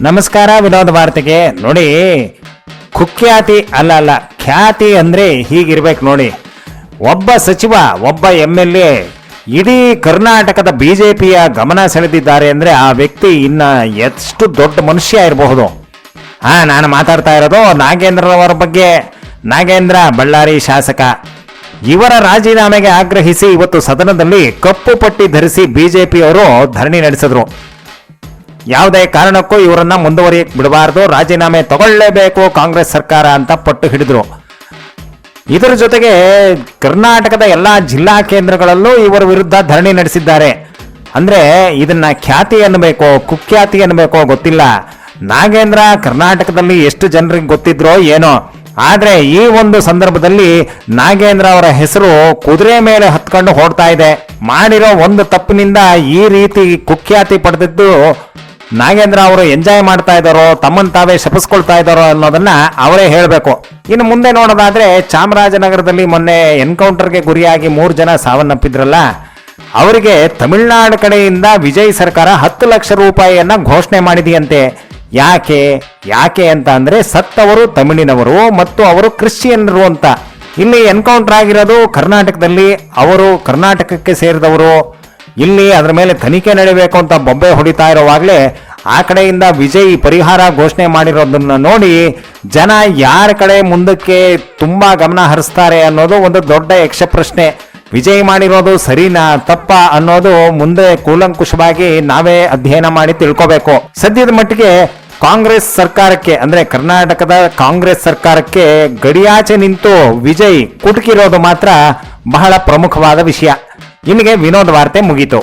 ನಮಸ್ಕಾರ ವಿನೋದ ವಾರ್ತೆಗೆ. ನೋಡಿ, ಕುಖ್ಯಾತಿ ಅಲ್ಲ ಖ್ಯಾತಿ ಅಂದ್ರೆ ಹೀಗಿರ್ಬೇಕು ನೋಡಿ. ಒಬ್ಬ ಸಚಿವ, ಒಬ್ಬ MLA ಇಡೀ ಕರ್ನಾಟಕದ ಬಿಜೆಪಿಯ ಗಮನ ಸೆಳೆದಿದ್ದಾರೆ ಅಂದ್ರೆ ಆ ವ್ಯಕ್ತಿ ಇನ್ನ ಎಷ್ಟು ದೊಡ್ಡ ಮನುಷ್ಯ ಇರಬಹುದು. ನಾನು ಮಾತಾಡ್ತಾ ಇರೋದು ನಾಗೇಂದ್ರರವರ ಬಗ್ಗೆ. ನಾಗೇಂದ್ರ ಬಳ್ಳಾರಿ ಶಾಸಕ. ಇವರ ರಾಜೀನಾಮೆಗೆ ಆಗ್ರಹಿಸಿ ಇವತ್ತು ಸದನದಲ್ಲಿ ಕಪ್ಪು ಪಟ್ಟಿ ಧರಿಸಿ ಬಿಜೆಪಿಯವರು ಧರಣಿ ನಡೆಸಿದ್ರು. ಯಾವುದೇ ಕಾರಣಕ್ಕೂ ಇವರನ್ನ ಮುಂದುವರಿಯಕ್ಕೆ ಬಿಡಬಾರದು, ರಾಜೀನಾಮೆ ತಗೊಳ್ಳೇಬೇಕು ಕಾಂಗ್ರೆಸ್ ಸರ್ಕಾರ ಅಂತ ಪಟ್ಟು ಹಿಡಿದ್ರು. ಇದರ ಜೊತೆಗೆ ಕರ್ನಾಟಕದ ಎಲ್ಲಾ ಜಿಲ್ಲಾ ಕೇಂದ್ರಗಳಲ್ಲೂ ಇವರ ವಿರುದ್ಧ ಧರಣಿ ನಡೆಸಿದ್ದಾರೆ. ಅಂದ್ರೆ ಇದನ್ನ ಖ್ಯಾತಿ ಅನ್ನಬೇಕೋ ಕುಖ್ಯಾತಿ ಅನ್ನಬೇಕೋ ಗೊತ್ತಿಲ್ಲ. ನಾಗೇಂದ್ರ ಕರ್ನಾಟಕದಲ್ಲಿ ಎಷ್ಟು ಜನರಿಗೆ ಗೊತ್ತಿದ್ರೋ ಏನೋ, ಆದ್ರೆ ಈ ಒಂದು ಸಂದರ್ಭದಲ್ಲಿ ನಾಗೇಂದ್ರ ಅವರ ಹೆಸರು ಕುದುರೆ ಮೇಲೆ ಹತ್ಕೊಂಡು ಹೊಡ್ತಾ ಇದೆ. ಮಾಡಿರೋ ಒಂದು ತಪ್ಪಿನಿಂದ ಈ ರೀತಿ ಕುಖ್ಯಾತಿ ಪಡೆದಿದ್ದು ನಾಗೇಂದ್ರ ಅವರು ಎಂಜಾಯ್ ಮಾಡ್ತಾ ಇದ್ದಾರೋ, ತಮ್ಮನ್ ತಾವೇ ಶಪಿಸ್ಕೊಳ್ತಾ ಇದ್ದಾರೋ ಅನ್ನೋದನ್ನ ಅವರೇ ಹೇಳಬೇಕು. ಇನ್ನು ಮುಂದೆ ನೋಡೋದಾದ್ರೆ, ಚಾಮರಾಜನಗರದಲ್ಲಿ ಮೊನ್ನೆ ಎನ್ಕೌಂಟರ್ಗೆ ಗುರಿಯಾಗಿ 3 ಜನ ಸಾವನ್ನಪ್ಪಿದ್ರಲ್ಲ, ಅವರಿಗೆ ತಮಿಳುನಾಡು ಕಡೆಯಿಂದ ವಿಜಯ್ ಸರ್ಕಾರ 10 ಲಕ್ಷ ರೂಪಾಯಿಯನ್ನ ಘೋಷಣೆ ಮಾಡಿದೆಯಂತೆ. ಯಾಕೆ ಅಂತ ಅಂದ್ರೆ ಸತ್ತವರು ತಮಿಳಿನವರು ಮತ್ತು ಅವರು ಕ್ರಿಶ್ಚಿಯನ್ನರು ಅಂತ. ಇಲ್ಲಿ ಎನ್ಕೌಂಟರ್ ಆಗಿರೋದು ಕರ್ನಾಟಕದಲ್ಲಿ, ಅವರು ಕರ್ನಾಟಕಕ್ಕೆ ಸೇರಿದವರು. ಇಲ್ಲಿ ಅದರ ಮೇಲೆ ತನಿಖೆ ನಡೆಯಬೇಕು ಅಂತ ಬೊಬ್ಬೆ ಹೊಡಿತಾ ಇರೋವಾಗಲೇ ಆ ಕಡೆಯಿಂದ ವಿಜಯ್ ಪರಿಹಾರ ಘೋಷಣೆ ಮಾಡಿರೋದನ್ನ ನೋಡಿ ಜನ ಯಾರ ಕಡೆ ಮುಂದಕ್ಕೆ ತುಂಬಾ ಗಮನ ಹರಿಸ್ತಾರೆ ಅನ್ನೋದು ಒಂದು ದೊಡ್ಡ ಯಕ್ಷ ಪ್ರಶ್ನೆ. ವಿಜಯ್ ಮಾಡಿರೋದು ಸರಿನಾ ತಪ್ಪಾ ಅನ್ನೋದು ಮುಂದೆ ಕೂಲಂಕುಷವಾಗಿ ನಾವೇ ಅಧ್ಯಯನ ಮಾಡಿ ತಿಳ್ಕೋಬೇಕು. ಸದ್ಯದ ಮಟ್ಟಿಗೆ ಕಾಂಗ್ರೆಸ್ ಸರ್ಕಾರಕ್ಕೆ, ಅಂದ್ರೆ ಕರ್ನಾಟಕದ ಕಾಂಗ್ರೆಸ್ ಸರ್ಕಾರಕ್ಕೆ ಗಡಿಯಾಚೆ ನಿಂತು ವಿಜಯ್ ಕುಟುಕಿರೋದು ಮಾತ್ರ ಬಹಳ ಪ್ರಮುಖವಾದ ವಿಷಯ. ಇಲ್ಲಿಗೆ ವಿನೋದ ವಾರ್ತೆ ಮುಗೀತು.